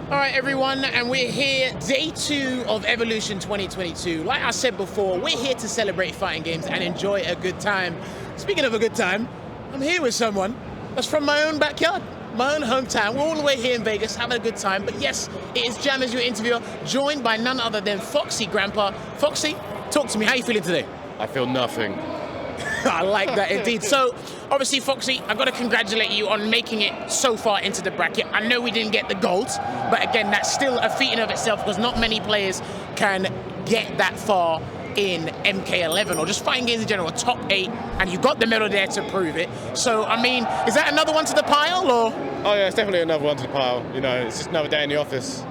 All right, everyone, and we're here, day 2 of Evolution 2022. Like I said before, we're here to celebrate fighting games and enjoy a good time. Speaking of a good time, I'm here with someone that's from my own backyard, my own hometown. We're all the way here in Vegas, having a good time. But yes, it is Jammerz, your interviewer, joined by none other than F0xy Grampa. F0xy, talk to me. How are you feeling today? I feel nothing. I like that indeed. So, obviously, F0xy, I've got to congratulate you on making it so far into the bracket. I know we didn't get the golds, but again, that's still a feat in of itself because not many players can get that far in MK11 or just fighting games in general, top 8, and you got the medal there to prove it. So, I mean, is that another one to the pile, or? Oh yeah, it's definitely another one to the pile. You know, it's just another day in the office.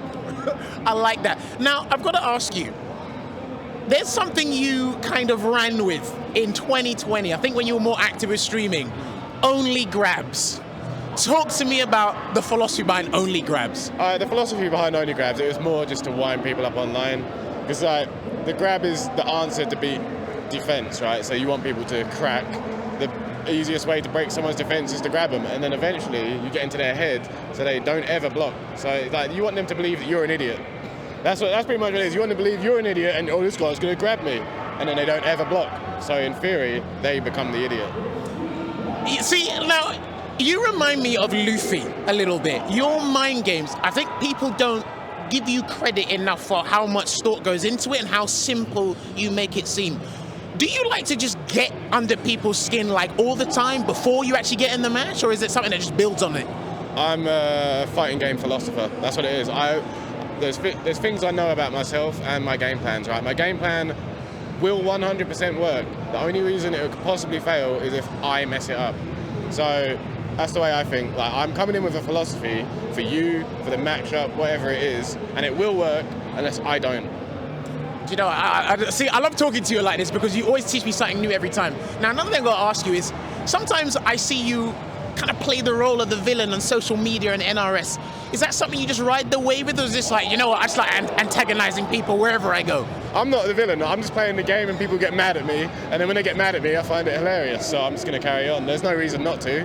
I like that. Now, I've got to ask you, there's something you kind of ran with in 2020, I think when you were more active with streaming, only grabs. Talk to me about the philosophy behind only grabs. The philosophy behind only grabs, it was more just to wind people up online. Because like, the grab is the answer to beat defense, right? So you want people to crack. The easiest way to break someone's defense is to grab them, and then eventually you get into their head so they don't ever block. So like, you want them to believe that you're an idiot. That's pretty much what it is. You want to believe you're an idiot and, oh, this guy's going to grab me. And then they don't ever block. So in theory, they become the idiot. See, now, you remind me of Luffy a little bit. Your mind games, I think people don't give you credit enough for how much thought goes into it and how simple you make it seem. Do you like to just get under people's skin like all the time before you actually get in the match? Or is it something that just builds on it? I'm a fighting game philosopher. That's what it is. There's things I know about myself and my game plans, right? My game plan will 100% work. The only reason it could possibly fail is if I mess it up. So that's the way I think. Like, I'm coming in with a philosophy for you, for the matchup, whatever it is, and it will work unless I don't. You know, I love talking to you like this because you always teach me something new every time. Now, another thing I've got to ask you is, sometimes I see you kind of play the role of the villain on social media and NRS. Is that something you just ride the wave with, or is this like, you know what, I just like antagonizing people wherever I go? I'm not the villain, I'm just playing the game and people get mad at me, and then when they get mad at me, I find it hilarious, so I'm just going to carry on. There's no reason not to.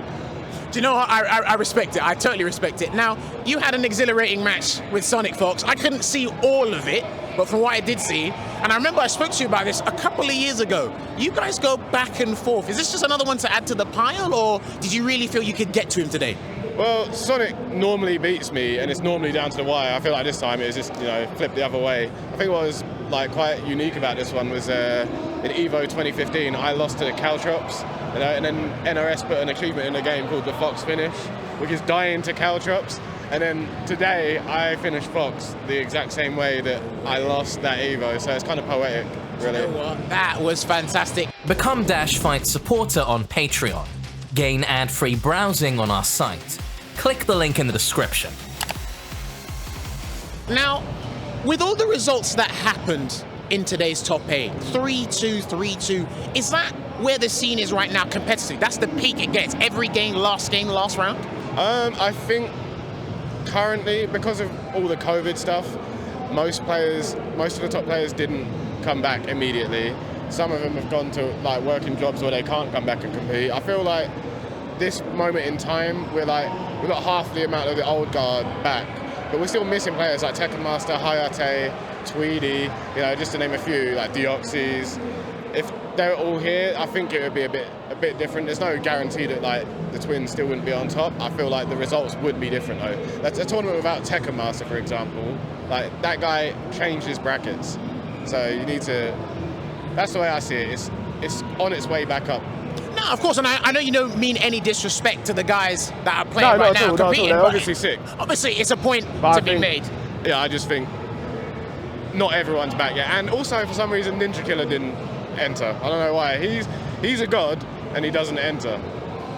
Do you know what? I respect it. I totally respect it. Now, you had an exhilarating match with Sonic Fox. I couldn't see all of it, but from what I did see, and I remember I spoke to you about this a couple of years ago, you guys go back and forth. Is this just another one to add to the pile, or did you really feel you could get to him today? Well, Sonic normally beats me, and it's normally down to the wire. I feel like this time it was just, you know, flipped the other way. I think what was like quite unique about this one was in Evo 2015, I lost to the Caltrops, you know, and then NRS put an achievement in the game called the Fox Finish, which is dying to Caltrops. And then today I finished Fox the exact same way that I lost that Evo, so it's kind of poetic, really. You know what? That was fantastic. Become DashFight supporter on Patreon. Gain ad-free browsing on our site. Click the link in the description. Now, with all the results that happened in today's top 8, 3-2, 3-2, is that where the scene is right now competitively? That's the peak it gets, every game, last round? I think currently, because of all the COVID stuff, most of the top players didn't come back immediately. Some of them have gone to like working jobs where they can't come back and compete. I feel like this moment in time, we've got half the amount of the old guard back, but we're still missing players like Tekken Master, Hayate, Tweedy, you know, just to name a few, like Deoxys. If they're all here, I think it would be a bit different. There's no guarantee that like the twins still wouldn't be on top. I feel like the results would be different though. That's a tournament without Tekken Master, for example. Like, that guy changed his brackets, so you need to. That's the way I see it. It's on its way back up. No, of course, and I know you don't mean any disrespect to the guys that are playing right now, competing. They're obviously sick. Obviously, it's a point to be made. Yeah, I just think not everyone's back yet, and also for some reason Ninja Killer didn't enter. I don't know why. He's a god and he doesn't enter.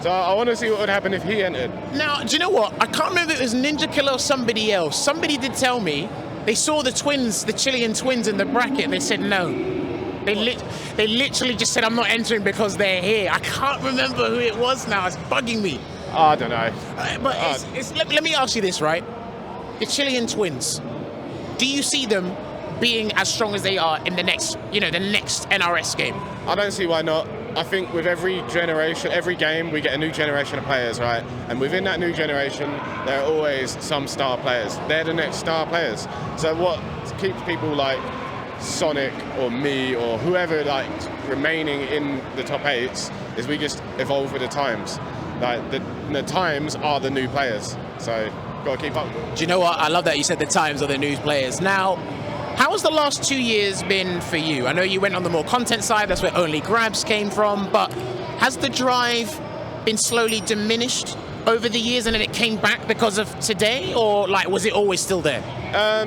So I want to see what would happen if he entered. Now, do you know what? I can't remember if it was Ninja Killer or somebody else. Somebody did tell me they saw the twins, the Chilean twins in the bracket, and they said no. They literally just said, I'm not entering because they're here. I can't remember who it was now. It's bugging me. I don't know. Let me ask you this, right? The Chilean twins, do you see them being as strong as they are in the next NRS game? I don't see why not. I think with every generation, every game, we get a new generation of players, right? And within that new generation, there are always some star players. They're the next star players. So what keeps people like Sonic or me or whoever like remaining in the top 8s is we just evolve with the times. Like the times are the new players. So gotta keep up. Do you know what? I love that you said the times are the new players. Now, how has the last 2 years been for you? I know you went on the more content side, that's where Only Grabs came from, but has the drive been slowly diminished over the years and then it came back because of today, or like was it always still there?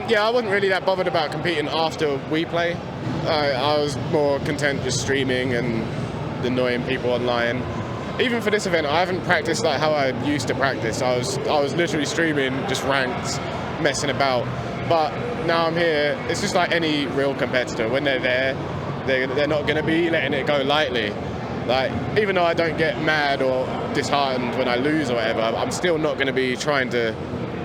Yeah, I wasn't really that bothered about competing after WePlay. I was more content just streaming and annoying people online. Even for this event, I haven't practiced like how I used to practice. I was literally streaming, just ranked, messing about. But now I'm here, it's just like any real competitor. When they're there, they're not going to be letting it go lightly. Like, even though I don't get mad or disheartened when I lose or whatever, I'm still not going to be trying to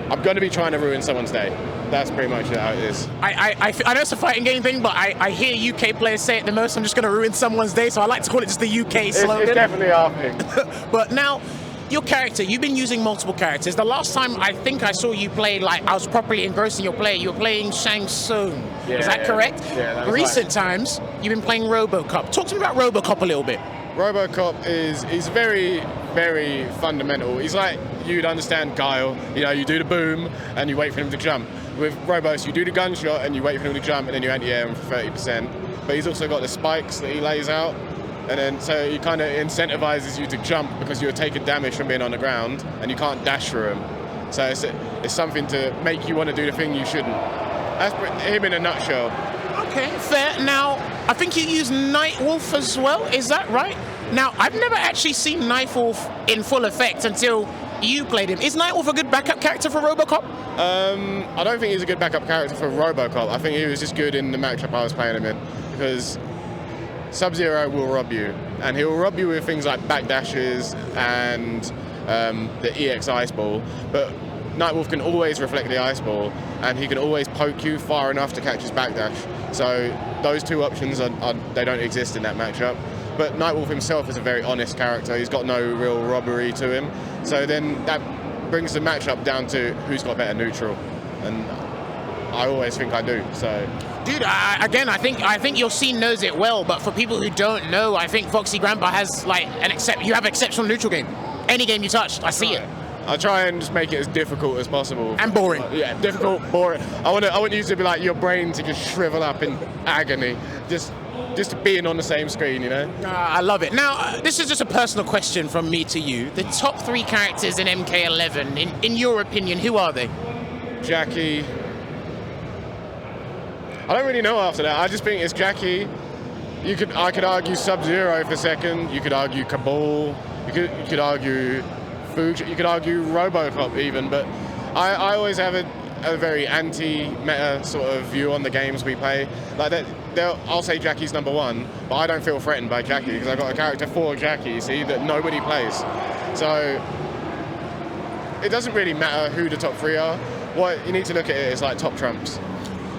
ruin someone's day. That's pretty much how it is. I know it's a fighting game thing, but I hear UK players say it the most. I'm just going to ruin someone's day, so I like to call it just the UK slogan. It's definitely our thing. But now, your character, you've been using multiple characters. The last time I think I saw you play, like I was properly engrossing your play, you were playing Shang Tsung. Yeah, is that correct? Yeah, that's Recent times, you've been playing RoboCop. Talk to me about RoboCop a little bit. RoboCop is very, very fundamental. He's like, you'd understand Guile. You know, you do the boom and you wait for him to jump. With Robos, you do the gunshot and you wait for him to jump and then you anti-air him for 30%. But he's also got the spikes that he lays out. And then so he kind of incentivizes you to jump because you're taking damage from being on the ground and you can't dash through him. So it's something to make you want to do the thing you shouldn't. That's him in a nutshell. Okay, fair. Now, I think you use Nightwolf as well, is that right? Now, I've never actually seen Nightwolf in full effect until you played him. Is Nightwolf a good backup character for RoboCop? I don't think he's a good backup character for RoboCop. I think he was just good in the matchup I was playing him in, because Sub-Zero will rob you, and he'll rob you with things like backdashes and the EX Ice Ball, but Nightwolf can always reflect the Ice Ball, and he can always poke you far enough to catch his backdash. So those two options, they don't exist in that matchup. But Nightwolf himself is a very honest character. He's got no real robbery to him. So then that brings the matchup down to who's got better neutral, and I always think I do. So. Dude, again, I think your scene knows it well, but for people who don't know, I think F0xy Grampa has like you have exceptional neutral game. Any game you touch, I see it. I try and just make it as difficult as possible. And boring. Yeah, difficult, boring. I want you to be like your brain to just shrivel up in agony, just being on the same screen, you know? I love it. Now, this is just a personal question from me to you. The top 3 characters in MK11, in your opinion, who are they? Jackie. I don't really know after that. I just think it's Jackie. I could argue Sub-Zero for second. You could argue Cabal. You could argue Fuji. You could argue RoboCop even. But I always have a very anti-meta sort of view on the games we play. Like that, I'll say Jackie's number 1, but I don't feel threatened by Jackie because I've got a character for Jackie, see, that nobody plays. So it doesn't really matter who the top 3 are. What you need to look at it is like top trumps.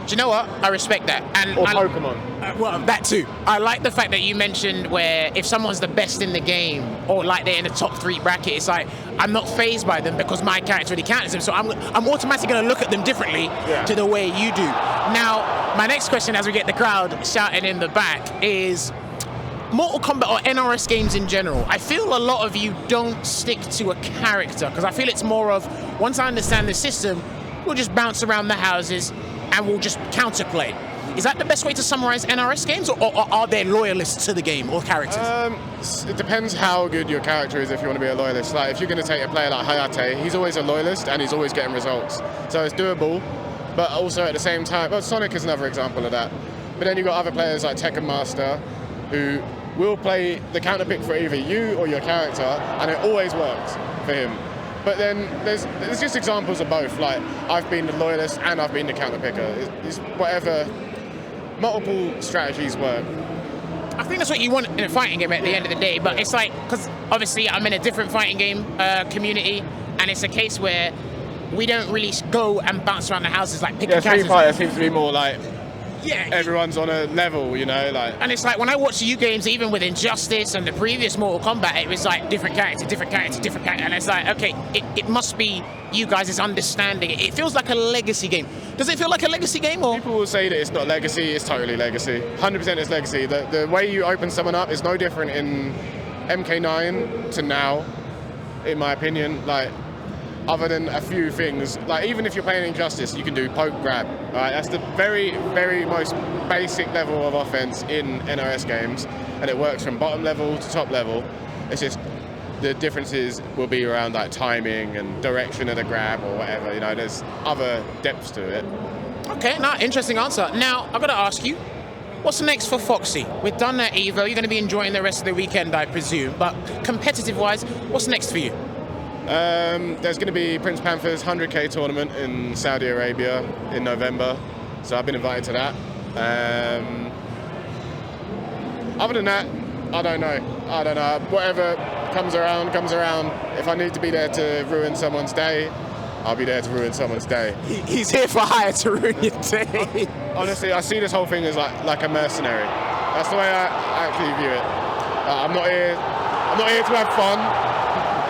Do you know what? I respect that. Or Pokemon. Well, that too. I like the fact that you mentioned where if someone's the best in the game, or like they're in the top 3 bracket, it's like, I'm not fazed by them because my character already counters them, so I'm automatically going to look at them differently to the way you do. Now, my next question as we get the crowd shouting in the back is, Mortal Kombat or NRS games in general, I feel a lot of you don't stick to a character, because I feel it's more of, once I understand the system, we'll just bounce around the houses and we'll just counterplay. Is that the best way to summarize NRS games, or are there loyalists to the game or characters? It depends how good your character is if you want to be a loyalist. Like, if you're going to take a player like Hayate, he's always a loyalist and he's always getting results. So it's doable, but also at the same time, well, Sonic is another example of that. But then you've got other players like Tekken Master who will play the counter pick for either you or your character, and it always works for him. But then there's just examples of both. Like, I've been the loyalist and I've been the counter picker. It's whatever. Multiple strategies work. I think that's what you want in a fighting game at the end of the day, but it's like, because obviously I'm in a different fighting game community, and it's a case where we don't really go and bounce around the houses like picking characters. Street Fighter seems to be more like Yeah. everyone's on a level, you know, like. And it's like when I watch you games, even with Injustice and the previous Mortal Kombat, it was like different character, different character, different character. And it's like, okay, it must be you guys' understanding. It feels like a legacy game. Does it feel like a legacy game, or? People will say that it's not legacy, it's totally legacy. 100% it's legacy. The way you open someone up is no different in MK9 to now, in my opinion. Like, other than a few things, like even if you're playing Injustice, you can do poke grab. Right? That's the very, very most basic level of offense in NRS games, and it works from bottom level to top level. It's just the differences will be around like timing and direction of the grab or whatever. You know, there's other depths to it. Okay, interesting answer. Now I've got to ask you, what's next for Foxy? We're done at Evo. You're going to be enjoying the rest of the weekend, I presume. But competitive-wise, what's next for you? There's going to be Prince Panther's 100k tournament in Saudi Arabia in November, so I've been invited to that. Other than that, I don't know. Whatever comes around, comes around. If I need to be there to ruin someone's day, I'll be there to ruin someone's day. He's here for hire to ruin your day. Honestly, I see this whole thing as like a mercenary. That's the way I actually view it. I'm not here to have fun.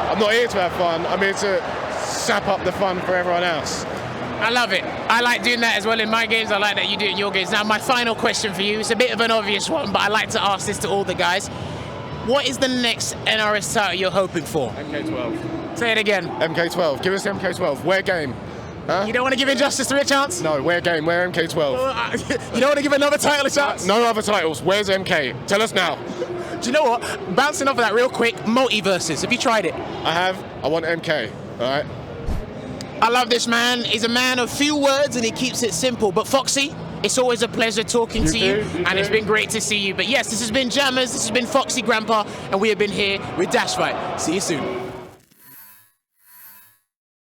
I'm not here to have fun. I'm here to sap up the fun for everyone else. I love it. I like doing that as well in my games. I like that you do it in your games. Now, my final question for you is a bit of an obvious one, but I like to ask this to all the guys. What is the next NRS title you're hoping for? MK12. Say it again. MK12. Give us MK12. Wear game. Huh? You don't want to give Injustice 3 a chance? No, wear game. Wear MK12. You don't want to give another title a chance? No other titles. Where's MK? Tell us now. Do you know what? Bouncing off of that real quick, multiverses. Have you tried it? I have. I want MK. All right. I love this man. He's a man of few words and he keeps it simple. But Foxy, it's always a pleasure talking to you, and it's been great to see you. But yes, this has been Jammerz, this has been F0xy Grampa, and we have been here with DashFight. See you soon.